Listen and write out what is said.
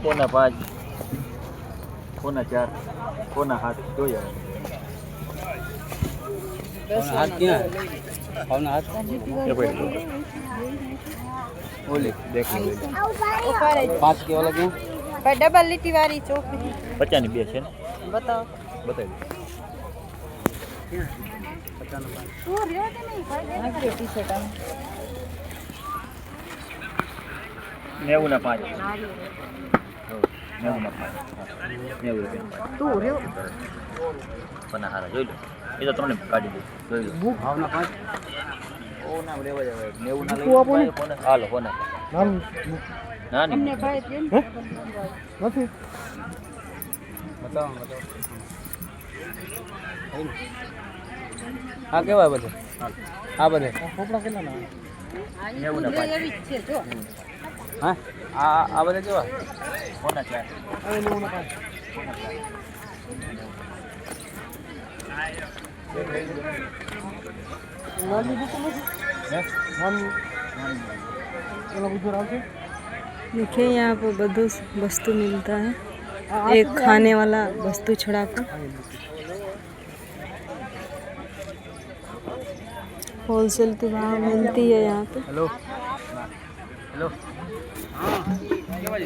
કોના 5 કોના 4 કોના 7 જોઈએ हाथ क्या कौन हाथ ये भाई बोले देख लो ऊपर है 5 के वाला क्या पर डबल लिट्टी वाली चोखी 50 ની બે છે ને बताओ બતાવી तू रियो के नहीं भाई के टी-शर्ट आ 90 ના 5 90 ના 5 90 રૂપિયા तू रियो બના હારા જોઈ લો એ તો ત્રણે કાઢી દે જોઈ લો भावना 5 ઓ ના લેવા જાય 90 ના લઈ કોને હાલો કોને નાની हमने भाई के નથી બતાવો હા કેવા બધે આ બધે પોપડા કેટલા ના 90 ના 5 એવી છે જો હા આ બધે કેવા કોના 4 હવે 90 ના 5 નાની બુક નથી હે નાની એનો બુધર આવશે देखिए यहाँ पर बधु वस्तु मिलता है एक खाने वाला वस्तु छड़ा कर होलसेल के भाव मिलती है यहाँ पे हेलो हेलो हां